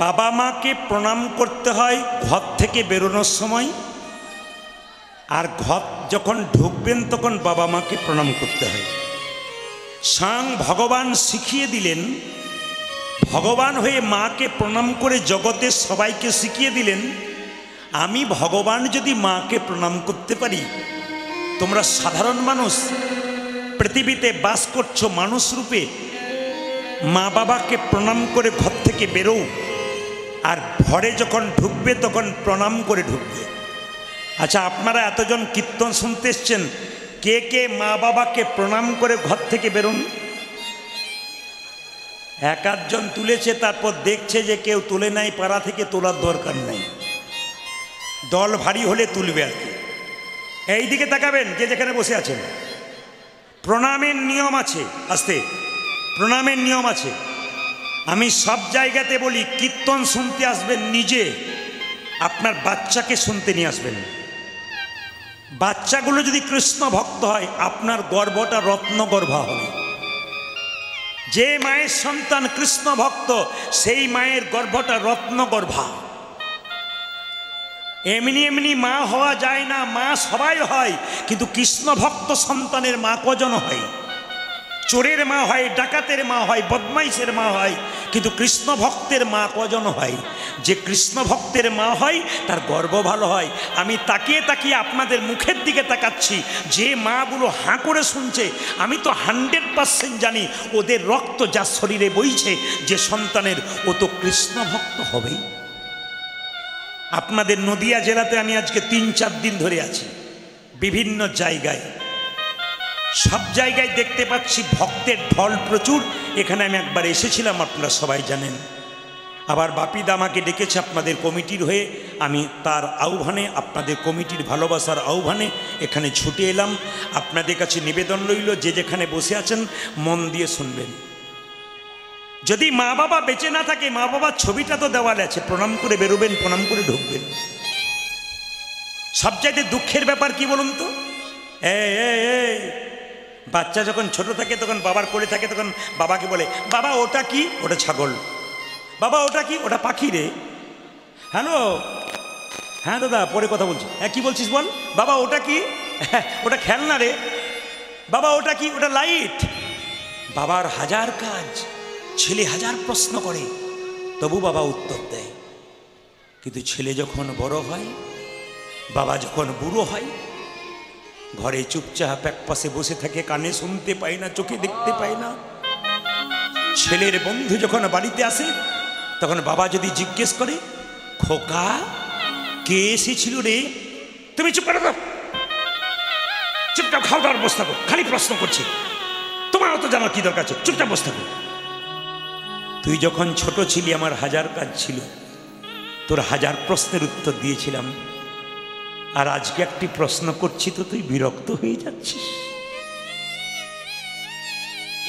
বাবা মাকে প্রণাম করতে হয় ঘর থেকে বেরোনোর সময়, আর ঘর যখন ঢুকবেন তখন বাবা মাকে প্রণাম করতে হয়। স্বয়ং ভগবান শিখিয়ে দিলেন, ভগবান হয়ে মাকে প্রণাম করে জগতের সবাইকে শিখিয়ে দিলেন, আমি ভগবান যদি মাকে প্রণাম করতে পারি, তোমরা সাধারণ মানুষ পৃথিবীতে বাস করছো মানুষ রূপে, মা বাবাকে প্রণাম করে ঘর থেকে বেরো, আর ঘরে যখন ঢুকবে তখন প্রণাম করে ঢুকবে। আচ্ছা, আপনারা এতজন কীর্তন শুনতে এসছেন, কে কে মা বাবাকে প্রণাম করে ঘর থেকে বেরোন? এক আধজন তুলেছে, তারপর দেখছে যে কেউ তুলে নাই, পাড়া থেকে তোলার দরকার নাই, দল ভারী হলে তুলবে আর কি। এই দিকে তাকাবেন যে যেখানে বসে আছেন। প্রণামের নিয়ম আছে, আস্তে, প্রণামের নিয়ম আছে। আমি সব জায়গাতে বলি, কীর্তন শুনতে আসবেন নিজে, আপনার বাচ্চাকে শুনতে নিয়ে আসবেন। বাচ্চাগুলো যদি কৃষ্ণ ভক্ত হয়, আপনার গর্ভটা রত্নগর্ভা হবে। যে মায়ের সন্তান কৃষ্ণ ভক্ত, সেই মায়ের গর্ভটা রত্নগর্ভা। এমনি এমনি মা হওয়া যায় না, মা সবাই হয়, কিন্তু কৃষ্ণ ভক্ত সন্তানের মা কজন হয়? চোরের মা হয়, ডাকাতের মা হয়, বদমাইশের মা হয়, কিন্তু কৃষ্ণ ভক্তের মা কজন হয়? যে কৃষ্ণ ভক্তের মা হয় তার গর্ব ভালো হয়। আমি তাকিয়ে তাকিয়ে আপনাদের মুখের দিকে তাকাচ্ছি, যে মাগুলো হাঁ করে শুনছে, আমি তো 100% জানি ওদের রক্ত যা শরীরে বইছে, যে সন্তানের, ও তো কৃষ্ণ ভক্ত হবেই। আপনাদের নদিয়া জেলাতে আমি আজকে 3-4 দিন ধরে আছি, বিভিন্ন জায়গায়, সব জায়গায় দেখতে পাচ্ছি ভক্তের ঢল প্রচুর। এখানে আমি একবার এসেছিলাম, আপনারা সবাই জানেন। আবার বাপিদা আমাকে ডেকেছে আপনাদের কমিটির হয়ে, আমি তার আহ্বানে, আপনাদের কমিটির ভালোবাসার আহ্বানে এখানে ছুটে এলাম। আপনাদের কাছে নিবেদন রইল, যে যেখানে বসে আছেন মন দিয়ে শুনবেন। যদি মা বাবা বেঁচে না থাকে, মা বাবার ছবিটা তো দেওয়ালে আছে, প্রণাম করে বেরোবেন, প্রণাম করে ঢুকবেন। সবচাইতে দুঃখের ব্যাপার কি বলুন তো? এই বাচ্চা যখন ছোট থাকে, তখন বাবার কোলে থাকে, তখন বাবাকে বলে, বাবা ওটা কি? ওটা ছাগল। বাবা ওটা কি? ওটা পাখি রে। হ্যালো, হ্যাঁ দাদা, পরে কথা বলছি। হ্যাঁ, কি বলছিস বল। বাবা ওটা কি? ওটা খেলনা রে। বাবা ওটা কি? ওটা লাইট। বাবার হাজার কাজ, ছেলে হাজার প্রশ্ন করে, তবু বাবা উত্তর দেয়। কিন্তু ছেলে যখন বড় হয়, বাবা যখন বুড়ো হয়, ঘরে চুপচাপ এক পাশে বসে থাকে, কানে শুনতে পায় না, চোখে দেখতে পায় না। ছেলের বন্ধু যখন বাড়িতে আসে, তখন বাবা যদি জিজ্ঞেস করে, খোকা কে এসেছিল রে? তুমি চুপ করে দাও, চুপচাপ খাওয়া দাওয়ার বসে থাকো, খালি প্রশ্ন করছে, তোমার অত জানার কি দরকার আছে, চুপচাপ বসে থাকো। তুই যখন ছোট ছিলি, আমার হাজার কাজ ছিল, তোর হাজার প্রশ্নের উত্তর দিয়েছিলাম, আর আজকে একটি প্রশ্ন করছি তো তুই বিরক্ত হয়ে যাচ্ছিস।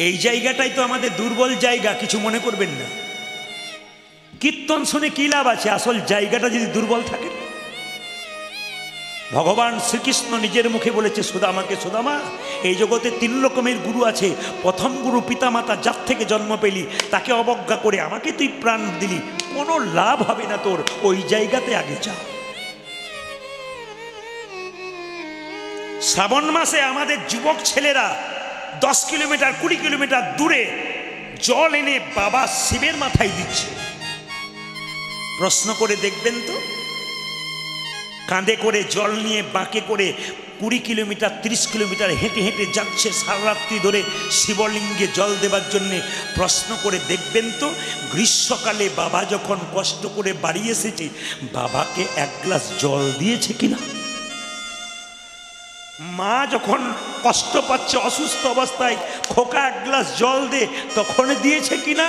এই জায়গাটাই তো আমাদের দুর্বল জায়গা, কিছু মনে করবেন না। কীর্তন শুনে কি লাভ আছে, আসল জায়গাটা যদি দুর্বল থাকে। ভগবান শ্রীকৃষ্ণ নিজের মুখে বলেছে সুদামাকে, সুদামা এই জগতে 3 রকমের গুরু আছে। প্রথম গুরু পিতামাতা, যার থেকে জন্ম পেলি, তাকে অবজ্ঞা করে আমাকে তুই প্রাণ দিলি, কোনো লাভ হবে না তোর, ওই জায়গাতে আগে যা। শ্রাবণ মাসে আমাদের যুবক ছেলেরা 10 কিলোমিটার 20 কিলোমিটার দূরে জল এনে বাবা শিবের মাথায় দিচ্ছে। প্রশ্ন করে দেখবেন তো, কাঁধে করে জল নিয়ে বাঁকে করে 20 কিলোমিটার 30 কিলোমিটার হেঁটে হেঁটে যাচ্ছে সারা রাত্রি ধরে শিবলিঙ্গে জল দেবার জন্যে। প্রশ্ন করে দেখবেন তো, গ্রীষ্মকালে বাবা যখন কষ্ট করে বাড়ি এসেছে, বাবাকে 1 গ্লাস জল দিয়েছে কিনা? মা যখন কষ্ট পাচ্ছে অসুস্থ অবস্থায়, খোকা 1 গ্লাস জল দে, তখন দিয়েছে কিনা?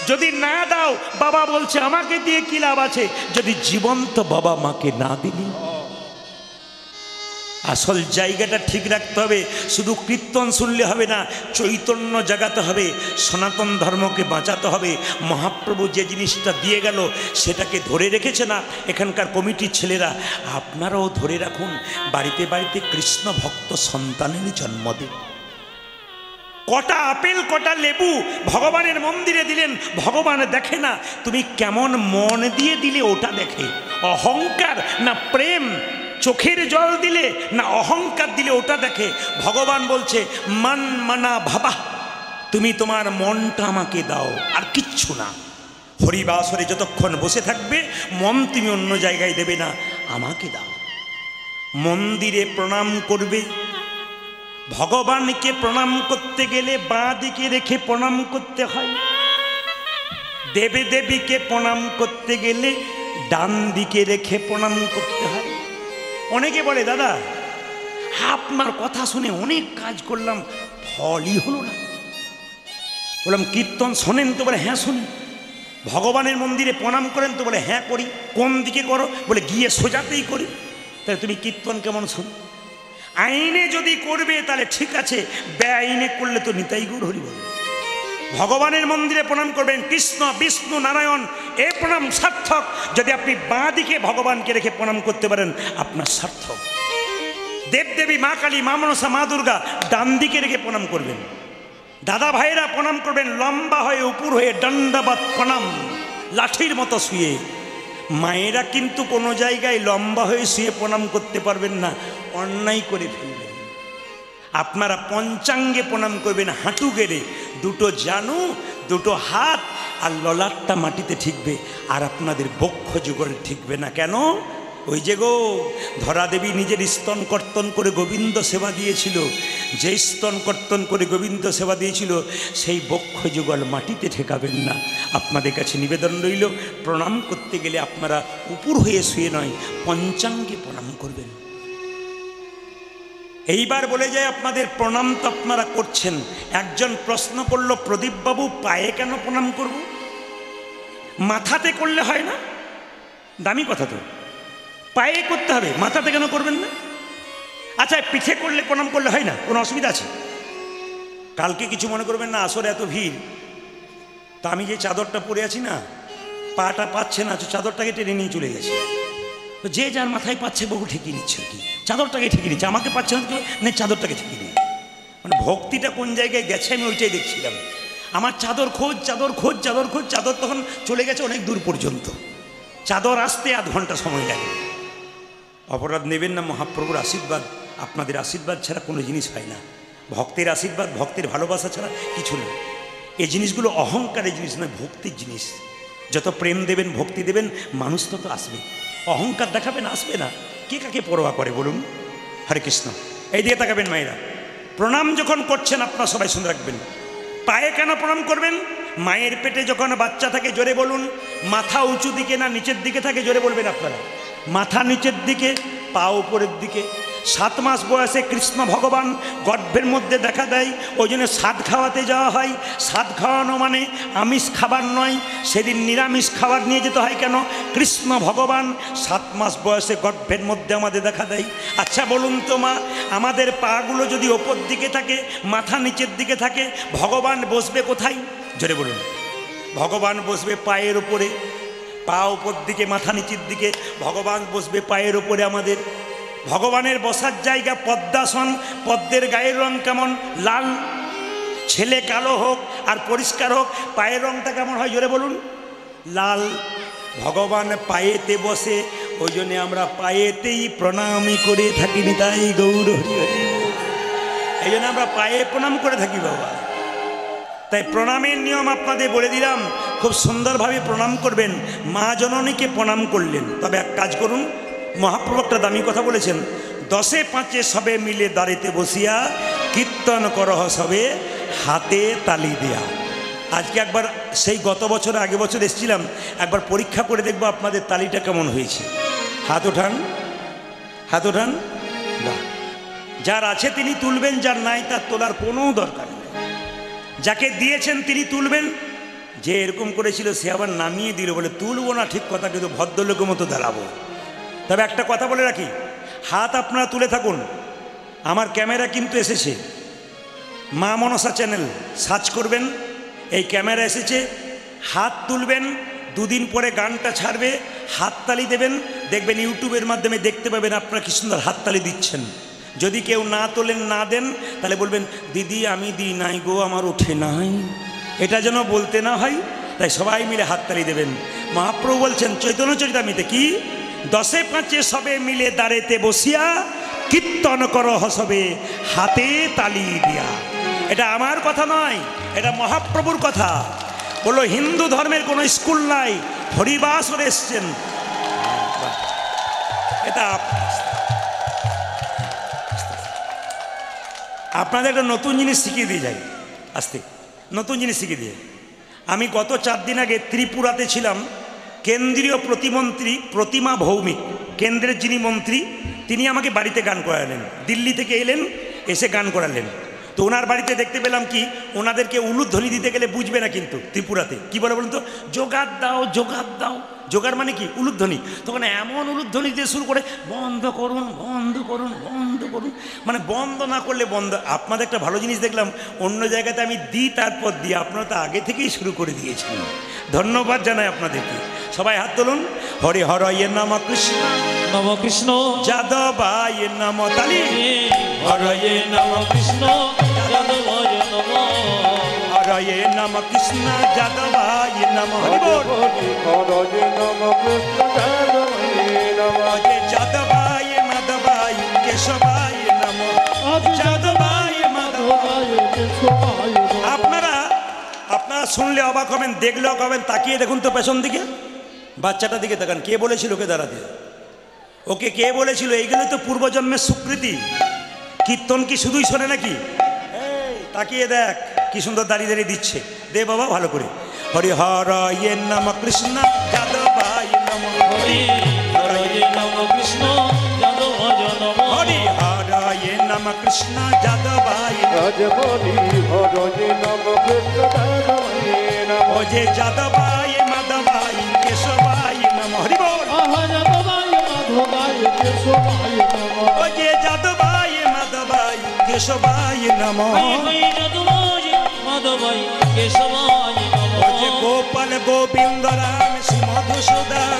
যদি না দাও, বাবা বলছে আমাকে দিয়ে কি লাভ আছে, যদি জীবন্ত বাবা মাকে না দিলি। আসল জায়গাটা ঠিক রাখতে হবে। শুধু কীর্তন শুনলে হবে না, চৈতন্য জাগাতে হবে, সনাতন ধর্মকে বাঁচাতে হবে। মহাপ্রভু যে জিনিসটা দিয়ে গেল, সেটাকে ধরে রেখেছে না এখানকার কমিটির ছেলেরা, আপনারাও ধরে রাখুন। বাড়িতে বাড়িতে কৃষ্ণ ভক্ত সন্তানের জন্ম দিন। কটা আপেল কটা লেবু ভগবানের মন্দিরে দিলেন, ভগবান দেখে না, তুমি কেমন মন দিয়ে দিলে ওটা দেখে। অহংকার না প্রেম, চোখের জল দিলে না অহংকার দিলে ওটা দেখে। ভগবান বলছে মান মানা ভাবা, তুমি তোমার মনটা আমাকে দাও, আর কিচ্ছু না। হরিবাসরে যতক্ষণ বসে থাকবে মন তুমি অন্য জায়গায় দেবে না, আমাকে দাও। মন্দিরে প্রণাম করবে, ভগবানকে প্রণাম করতে গেলে বাঁ দিকে রেখে প্রণাম করতে হয়, দেবী দেবীকে প্রণাম করতে গেলে ডান দিকে রেখে প্রণাম করতে হয়। অনেকে বলে দাদা আপনার কথা শুনে অনেক কাজ করলাম, ফলই হলো না। বললাম কীর্তন শোনেন তো? বলে হ্যাঁ শুনি। ভগবানের মন্দিরে প্রণাম করেন তো? বলে হ্যাঁ করি। কোন দিকে করো? বলে গিয়ে সোজাতেই করি। তাহলে তুমি কীর্তন কেমন শোনো? আইনে যদি করবে তাহলে ঠিক আছে, বেআইনে করলে তো নিতাই গৌর হরি বল। ভগবানের মন্দিরে প্রণাম করবেন, কৃষ্ণ বিষ্ণু নারায়ণ, এ প্রণাম সার্থক। যদি আপনি বাঁ দিকে ভগবানকে রেখে প্রণাম করতে পারেন আপনার সার্থক। দেবদেবী মা কালী, মা মনসা, মা দুর্গা ডান দিকে রেখে প্রণাম করবেন। দাদা ভাইরা প্রণাম করবেন লম্বা হয়ে, উপর হয়ে, দণ্ডবাদ প্রণাম, লাঠির মতো শুয়ে। মায়েরা কিন্তু কোনো জায়গায় লম্বা হয়ে শুয়ে প্রণাম করতে পারবেন না, অন্যায় করে ফেলবেন। আপনারা পঞ্চাঙ্গে প্রণাম করবেন, হাঁটু গেড়ে, দুটো জানু, দুটো হাত আর ললাটটা মাটিতে ঠিকবে, আর আপনাদের বক্ষ যুগল ঠিকবে না। কেন? ওই যে গো ধরা দেবী নিজের স্তন কর্তন করে গোবিন্দ সেবা দিয়েছিল, যে স্তন কর্তন করে গোবিন্দ সেবা দিয়েছিল সেই বক্ষ যুগল মাটিতে ঠেকাবেন না। আপনাদের কাছে নিবেদন রইল, প্রণাম করতে গেলে আপনারা উপর হয়ে শুয়ে নয়, পঞ্চাঙ্গে প্রণাম করবেন। এইবার বলে যায় আপনাদের প্রণাম তো আপনারা করছেন। একজন প্রশ্ন করল, প্রদীপবাবু পায়ে কেন প্রণাম করব? মাথাতে করলে হয় না? দামি কথা তো, পায়ে করতে হবে, মাথাতে কেন করবেন না? আচ্ছা পিঠে করলে প্রণাম করলে হয় না? কোনো অসুবিধা আছে? কালকে কিছু মনে করবেন না, আসলে এত ভিড়, তা আমি যে চাদরটা পরে আছি না, পাটা পাচ্ছে না, চাদরটাকে টেনে নিয়ে চলে গেছে। তো যে যার মাথায় পাচ্ছে বহু ঠেকিয়ে নিচ্ছে আর কি, চাদরটাকে ঠেকিয়ে নিচ্ছে, আমাকে পাচ্ছে না, চাদরটাকে ঠেকিয়ে নিয়ে। মানে ভক্তিটা কোন জায়গায় গেছে আমি ওইটাই দেখছিলাম। আমার চাদর খোঁজ, চাদর খোঁজ, চাদর খোঁজ, চাদর তখন চলে গেছে অনেক দূর পর্যন্ত। চাদর আসতে আধ ঘন্টা সময় লাগে। অপরাধ নেবেন না, মহাপ্রভুর আশীর্বাদ, আপনাদের আশীর্বাদ ছাড়া কোনো জিনিস হয় না। ভক্তের আশীর্বাদ, ভক্তের ভালোবাসা ছাড়া কিছু না। এই জিনিসগুলো অহংকারের জিনিস নয়, ভক্তির জিনিস। যত প্রেম দেবেন, ভক্তি দেবেন, মানুষ তত আসবে। অহংকার দেখাবেন, আসবে না। কে কাকে পরোয়া করে বলুন? হরে কৃষ্ণ। এই দিকে তাকাবেন মায়েরা। প্রণাম যখন করছেন আপনারা সবাই শুনে রাখবেন, পায়ে কেন প্রণাম করবেন? মায়ের পেটে যখন বাচ্চা থাকে, জোরে বলুন, মাথা উঁচু দিকে না নিচের দিকে থাকে? জোরে বলবেন আপনারা। মাথা নিচের দিকে, পা উপরের দিকে। 7 মাস বয়সে কৃষ্ণ ভগবান গর্ভের মধ্যে দেখা দেয়, ওই জন্য সাদ খাওয়াতে যাওয়া হয়। সাদ খাওয়ানো মানে আমিষ খাবার নয়, সেদিন নিরামিষ খাবার নিয়ে যেতে হয়। কেন? কৃষ্ণ ভগবান 7 মাস বয়সে গর্ভের মধ্যে আমাদের দেখা দেয়। আচ্ছা বলুন তো মা, আমাদের পাগুলো যদি ওপর দিকে থাকে, মাথা নিচের দিকে থাকে, ভগবান বসবে কোথায়? জোরে বলুন। ভগবান বসবে পায়ের উপরে, পা উপর দিকে, মাথা নিচের দিকে, ভগবান বসবে পায়ের উপরে আমাদের। ভগবানের বসার জায়গা পদ্মাসন। পদ্মের গায়ের রং কেমন? লাল। ছেলে কালো হোক আর পরিষ্কার হোক, পায়ের রংটা কেমন হয়? জোরে বলুন। লাল। ভগবান পায়েতে বসে, ওই জন্যে আমরা পায়েতেই প্রণামই করে থাকি। নিতাই গৌর হরি হরি। এই জন্য আমরা পায়ে প্রণাম করে থাকি বাবা। তাই প্রণামের নিয়ম আপনাদের বলে দিলাম, খুব সুন্দরভাবে প্রণাম করবেন। মা জননীকে প্রণাম করলেন, তবে এক কাজ করুন, মহাপ্রভু একটা দামি কথা বলেছেন, 10 5 সবে মিলে দাঁড়িতে বসিয়া কীর্তন করহ সবে হাতে তালি দেয়া। আজকে একবার সেই গত বছর আগে বছর এসেছিলাম, একবার পরীক্ষা করে দেখবো আপনাদের তালিটা কেমন হয়েছে। হাত ওঠান, হাত ওঠান। বাহ, যার আছে তিনি তুলবেন, যার নাই তার তোলার কোনো দরকার নেই। যাকে দিয়েছেন তিনি তুলবেন, যে এরকম করেছিল সে আবার নামিয়ে দিল, বলে তুলবো না ঠিক কথা, কিন্তু ভদ্রলোকের মতো দাঁড়াবো। তবে একটা কথা বলে রাখি, হাত আপনারা তুলে থাকুন। আমার ক্যামেরা কিন্তু এসেছে, মা মনসা চ্যানেল সার্চ করবেন, এই ক্যামেরা এসেছে। হাত তুলবেন, 2 দিন পরে গানটা ছাড়বে, হাততালি দেবেন, দেখবেন ইউটিউবের মাধ্যমে দেখতে পাবেন আপনারা কি সুন্দর হাততালি দিচ্ছেন। যদি কেউ না তোলেন, না দেন, তাহলে বলবেন দিদি আমি দিই নাই গো, আমার ওঠে নাই। এটা যেন বলতে না হয়, তাই সবাই মিলে হাততালি দেবেন। মহাপ্রভু বলছেন চৈতন্য চরিতামৃতে কি, 10-5 সবে মিলে দাঁড়েতে বসিয়া কীর্তন কর হসবে হাতে তালি দিয়া। এটা আমার কথা নয়, এটা মহাপ্রভুর কথা। বললো হিন্দু ধর্মের কোনো স্কুল নাই, হরিবাসর এসছেন। এটা আপনাদের একটা নতুন জিনিস শিখিয়ে দিয়ে যাই, আস্তে নতুন জিনিস শিখিয়ে দিয়ে। আমি গত 4 দিন আগে ত্রিপুরাতে ছিলাম। কেন্দ্রীয় প্রতিমন্ত্রী প্রতিমা ভৌমিক, কেন্দ্রের যিনি মন্ত্রী, তিনি আমাকে বাড়িতে গান করালেন। দিল্লি থেকে এলেন, এসে গান করালেন। তো ওনার বাড়িতে দেখতে পেলাম কি, ওনাদেরকে উলুধ্বনি দিতে গেলে বুঝবে না কিন্তু ত্রিপুরাতে কি বলে বলুন তো, জোগাড় দাও জোগাড় দাও। জোগাড় মানে কি, উলুধ্বনি। তখন এমন উলুধ্বনি দিয়ে শুরু করে বন্ধ করুন বন্ধ করুন বন্ধ করুন, মানে বন্ধ না করলে বন্ধ। আপনাদের একটা ভালো জিনিস দেখলাম, অন্য জায়গাতে আমি দিই তারপর দিই, আপনারা তো আগে থেকেই শুরু করে দিয়েছেন। ধন্যবাদ জানাই আপনাদেরকে। সবাই হাত তুলুন। হরে হরয়ে নম কৃষ্ণ নম কৃষ্ণ যাদবায় নম তালি। হরয়ে নম কৃষ্ণ যাদবায় নম। হরয়ে নম কৃষ্ণ যাদবায় নম। হরি বল। হরয়ে নম কৃষ্ণ যাদবায় নম। অজে যাদবায় মাধবায় কেশবায় নম। যাদবায় মাধবায় কেশবায় নম। আপনারা শুনলে অবাক হবেন, দেখলে অবাক হবেন। তাকিয়ে দেখুন তো পেছন দিকে, বাচ্চাটার দিকে তাকান। কে বলেছিল ওকে দাঁড়াতে? ওকে কে বলেছিল? এইগুলো তো পূর্বজন্মের স্বীকৃতি। কীর্তন কি শুধুই শোনে নাকি? এই তাকিয়ে দেখ কি সুন্দর দাঁড়িয়ে দাঁড়িয়ে দিচ্ছে। দে বাবা ভালো করে। হরি হরয়ে নম কৃষ্ণ যাদবায় নম। হরি হরয়ে নম কৃষ্ণ যাদবায় নম। হরি হরয়ে নম কৃষ্ণ যাদবায় নম। রাজমণি হরয়ে নম কৃষ্ণ যাদবায় নম। অজে যাদবায় মাধবায় কেশবায় নম। হরি বল। যাদবায় মাধবায় কেশবায় নম। অজে যাদবায় মাধবায় কেশবায় নম। যাদবায় মাধবায় কেশবায় নম। অজে গোপাল গোবিন্দ রাম শ্রী মধুসূদন।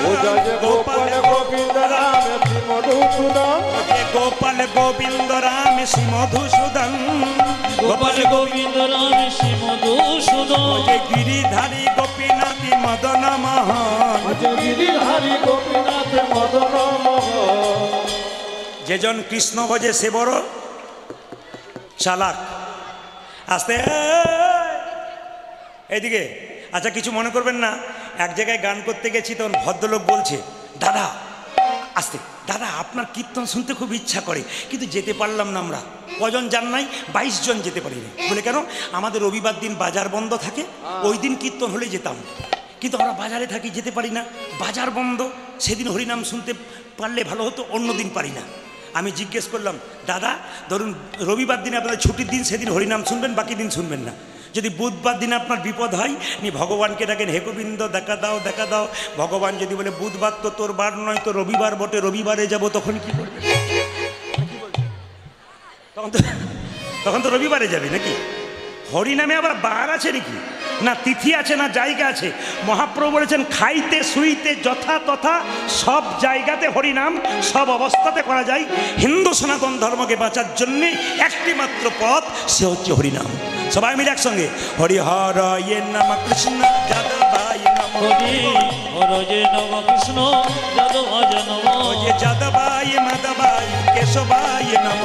গোপাল গোবিন্দ রাম শ্রী মধুসূদন। অজে গোপাল গোবিন্দ রাম শ্রী মধুসূদন। গোপাল গোবিন্দ রাম শ্রী মধুসূদন। অজে গিরিধারী গোপীনাথী মদন মোহন। গিরিধারী গোপীনাথ মদন মোহন। যেজন কৃষ্ণ ভজে সে বড় চালাক। আস্তে এইদিকে। আচ্ছা কিছু মনে করবেন না, এক জায়গায় গান করতে গেছি, তখন ভদ্রলোক বলছে দাদা আস্তে, দাদা আপনার কীর্তন শুনতে খুব ইচ্ছা করে, কিন্তু যেতে পারলাম না। আমরা কজন যান নাই? 22 জন যেতে পারিনি। বলে কেন? আমাদের রবিবার দিন বাজার বন্ধ থাকে, ওই দিন কীর্তন হলে যেতাম, কিন্তু আমরা বাজারে থাকি, যেতে পারি না। বাজার বন্ধ, সেদিন হরিনাম শুনতে পারলে ভালো হতো, অন্য দিন পারি না। আমি জিজ্ঞেস করলাম দাদা ধরুন রবিবার দিন আপনাদের ছুটির দিন, সেদিন হরিনাম শুনবেন, বাকি দিন শুনবেন না। যদি বুধবার দিন আপনার বিপদ হয়, নি ভগবানকে ডাকেন, হে গোবিন্দ দেখা দাও দেখা দাও। ভগবান যদি বলে বুধবার তো তোর বার নয়, তো রবিবার বটে, রবিবারে যাব, তখন কি করবে? তখন তো রবিবারে যাবে নাকি? হরিনামে আবার বার আছে নাকি? না তিথি আছে, না জায়গা আছে। মহাপ্রভু বলেছেন খাইতে শুইতে যথা তথা সব জায়গাতে হরিনাম সব অবস্থাতে করা যায়। হিন্দু সনাতন ধর্মকে বাঁচার জন্যে একটি মাত্র পথ, সে হচ্ছে হরিনাম। সবাই মিলে একসঙ্গে হরি হরয়ে নম কৃষ্ণ যাদবায় নম। হরি হরয়ে নম কৃষ্ণ যাদবায় নম। অজে যাদবায় মাধবায় কেশবায় নম।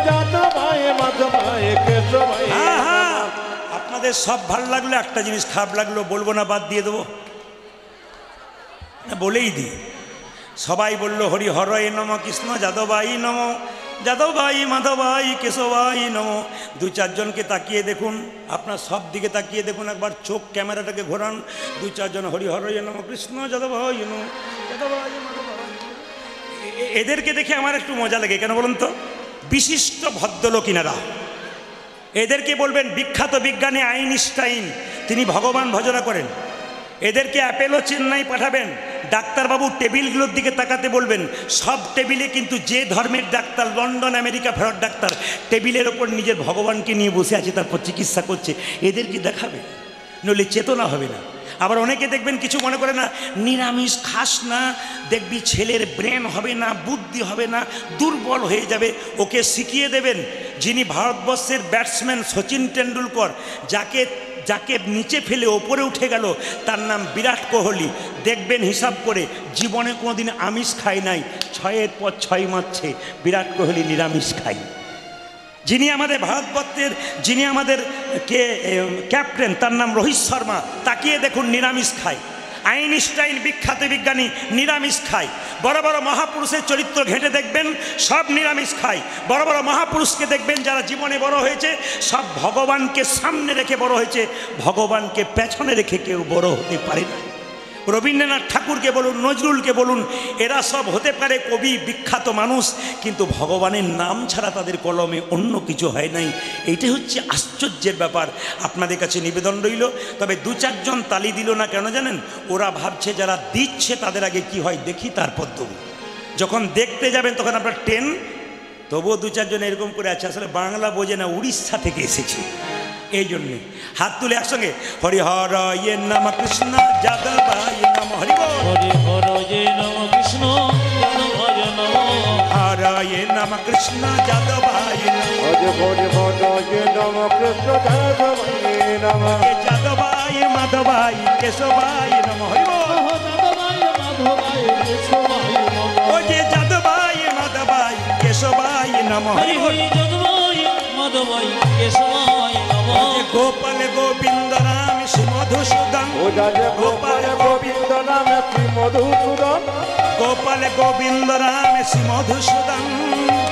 যাদবায় মাধবায় কেশবায় নম। আপনাদের সব ভালো লাগলো, একটা জিনিস খারাপ লাগলো, বলবো না, বাদ দিয়ে দেবো না, বলেই দিই। সবাই বলল হরি হরয়ে নম কৃষ্ণ যাদবাই নম, যাদবাই মাধবাই কেশবাই নম। 2-4 জনকে তাকিয়ে দেখুন, আপনার সব দিকে তাকিয়ে দেখুন, একবার চোখ ক্যামেরাটাকে ঘোরান। 2-4 জন হরি হরয়ে নম কৃষ্ণ যাদবাই নম যাদবাই মাধবাই। এদেরকে দেখে আমার একটু মজা লাগে, কেন বলুন তো? বিশিষ্ট ভদ্রলোক ইনারা। এদেরকে বলবেন বিখ্যাত বিজ্ঞানী আইনস্টাইন, তিনি ভগবান ভজনা করেন। এদেরকে অ্যাপেলো চেন্নাই পাঠাবেন, ডাক্তারবাবু টেবিলগুলোর দিকে তাকাতে বলবেন। সব টেবিলে কিন্তু যে ধর্মের ডাক্তার, লন্ডন আমেরিকা ফেরত ডাক্তার, টেবিলের ওপর নিজের ভগবানকে নিয়ে বসে আছে, তারপর চিকিৎসা করছে। এদেরকে দেখাবে, নইলে চেতনা হবে না। আবার অনেকে দেখবেন কিছু মনে করে না, নিরামিষ খাস না, দেখবি ছেলের ব্রেন হবে না, বুদ্ধি হবে না, দুর্বল হয়ে যাবে। ওকে শিখিয়ে দেবেন, যিনি ভারতবর্ষের ব্যাটসম্যান সচিন টেন্ডুলকর, যাকে নিচে ফেলে ওপরে উঠে গেল, তার নাম বিরাট কোহলি। দেখবেন হিসাব করে জীবনে কোনোদিন আমিষ খায় নাই, 6-এর পর 6 মারছে। বিরাট কোহলি নিরামিষ খায়। যিনি আমাদের ভারতবর্ষের, যিনি আমাদের ক্যাপ্টেন, তার নাম রোহিত শর্মা, তাকিয়ে দেখুন নিরামিষ খায়। আইনস্টাইন বিখ্যাত বিজ্ঞানী নিরামিষ খায়। বড় বড় মহাপুরুষের চরিত্র ঘেঁটে দেখবেন সব নিরামিষ খায়। বড় বড় মহাপুরুষকে দেখবেন যারা জীবনে বড় হয়েছে, সব ভগবানকে সামনে রেখে বড় হয়েছে, ভগবানকে পেছনে রেখে কেউ বড় হতে পারে না। রবীন্দ্রনাথ ঠাকুরকে বলুন, নজরুলকে বলুন, এরা সব হতে পারে কবি, বিখ্যাত মানুষ, কিন্তু ভগবানের নাম ছাড়া তাদের কলমে অন্য কিছু হয় নাই। এইটা হচ্ছে আশ্চর্যের ব্যাপার। আপনাদের কাছে নিবেদন রইল। তবে 2-4 জন তালি দিল না কেন জানেন? ওরা ভাবছে যারা দিচ্ছে তাদের আগে কি হয় দেখি, তারপর দেবো। যখন দেখতে যাবেন তখন আপনার টেন, তবুও 2-4 জন এরকম করে আছে, আসলে বাংলা বোঝে না, উড়িষ্যা থেকে এসেছে, এই জন্যে। হাত তুলে একসঙ্গে হরিহর ইয়ে নাম কৃষ্ণ যাদবায় নাম হরি বল। হরি হর যে নম কৃষ্ণ যাদবায় নম। হর ইয়ে নাম কৃষ্ণ যাদবায় নাম। ভজ ভজ ভজ যে নম কৃষ্ণ যাদবায় নম। যাদবায় মাধবায় কেশবায় নম হরি বল। যাদবায় মাধবায় কেশবায় নম। ও যে যাদবায় মাধবায় কেশবায় নম হরি হরি বল। হরি যাদবায় মাধবায় কেশবায় নম। গোপাল গোবিন্দ রাম শ্রী মধুসূদন। ও যাজ গোপাল গোবিন্দ নাম শ্রী মধুসূদন। গোপাল গোবিন্দ রাম শ্রী মধুসূদন।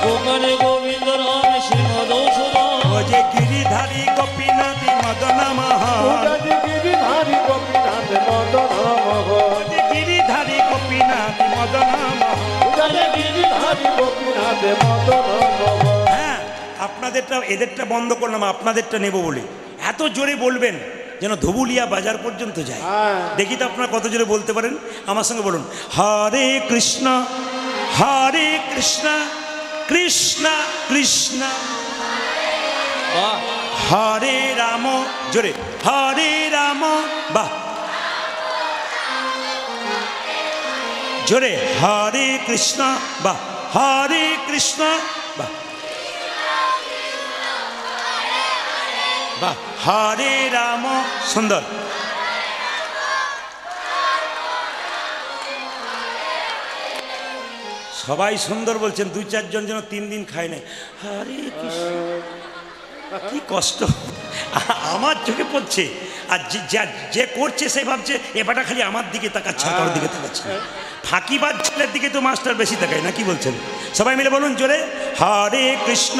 গোপাল গোবিন্দ রাম শ্রী মধুসূদন। ও যে গিরিধারী গোপীনাথ মদন মহ। ও যাজ গিরিধারী গোপীনাথ মদন মহ। ও যে গিরিধারী গোপীনাথ মদন মহ। ও যাজ গিরিধারী গোপীনাথ মদন মহ। হ্যাঁ, আপনাদেরটা এদেরটা বন্ধ করলাম, আপনাদেরটা নেব বলে। এত জোরে বলবেন যেন ধুবুলিয়া বাজার পর্যন্ত যায়। হ্যাঁ। দেখি তো আপনারা কত জোরে বলতে পারেন। আমার সঙ্গে বলুন, হরে কৃষ্ণ হরে কৃষ্ণ কৃষ্ণ কৃষ্ণ বাহ, হরে রাম, জোরে হরে রাম, বাহ, জোরে হরে কৃষ্ণ, বাহ, হরে কৃষ্ণ, বাহ, বাহ, হরে রাম, সুন্দর। সবাই সুন্দর বলছেন, 2-4 জন যেন 3 দিন খায় নাই। হরে কৃষ্ণ, কি কষ্ট আমার চোখে পড়ছে। আর যে করছে সে ভাবছে এবারটা খালি আমার দিকে তাকাচ্ছে, কারোর দিকে তাকাচ্ছে। ফাঁকিবাজ ছেলের দিকে তো মাস্টার বেশি তাকায় না, কি বলছেন? সবাই মিলে বলুন জোরে, হরে কৃষ্ণ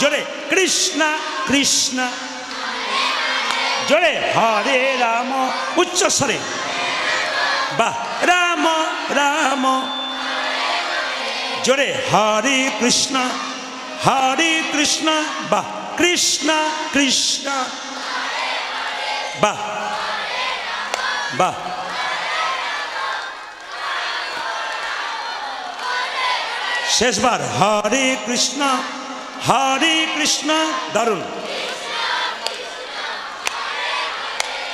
জোরে কৃষ্ণ কৃষ্ণ, জোরে হরে রাম, উচ্চস্বরে, বাহ, রাম রাম, জোরে হরে কৃষ্ণ বাহ, কৃষ্ণ কৃষ্ণ, বাহ বাহ, শেষবার হরে কৃষ্ণ দারুণ,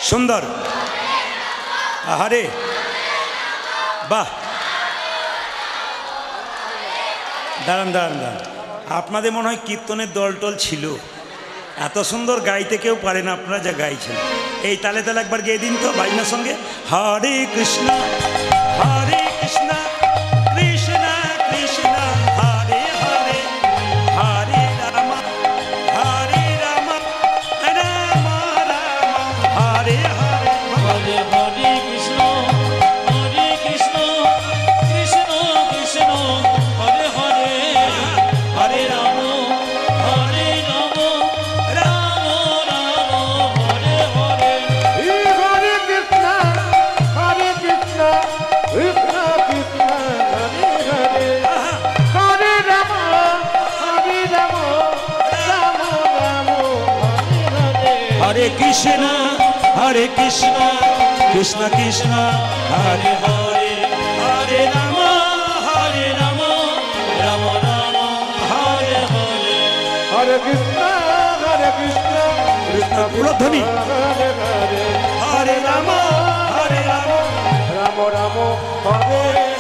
সুন্দর, হরে, বাহ, দাঁড়ান। আপনাদের মনে হয় কীর্তনের দল ছিল, এত সুন্দর গাইতে কেউ পারে না, আপনারা যা গাইছেন। এই তালে তালে একবার গেয়ে দিন তো বাজনার সঙ্গে, হরে কৃষ্ণ কৃষ্ণ কৃষ্ণ হরে হরে, হরে রাম রাম রাম হরে হরে। হরে হরে কৃষ্ণ কৃষ্ণ কৃষ্ণ হরে হরে, হরে রাম রাম রাম হরে হরে। হরে কৃষ্ণ কৃষ্ণ কৃষ্ণ হরে হরে, হরে রাম রাম রাম হরে হরে। হরে কৃষ্ণ কৃষ্ণ কৃষ্ণ হরে হরে, হরে রাম রাম রাম হরে হরে। হরে কৃষ্ণ কৃষ্ণ কৃষ্ণ পুরধ্বনি হরে হরে হরে রাম হরে রাম রাম রাম হরে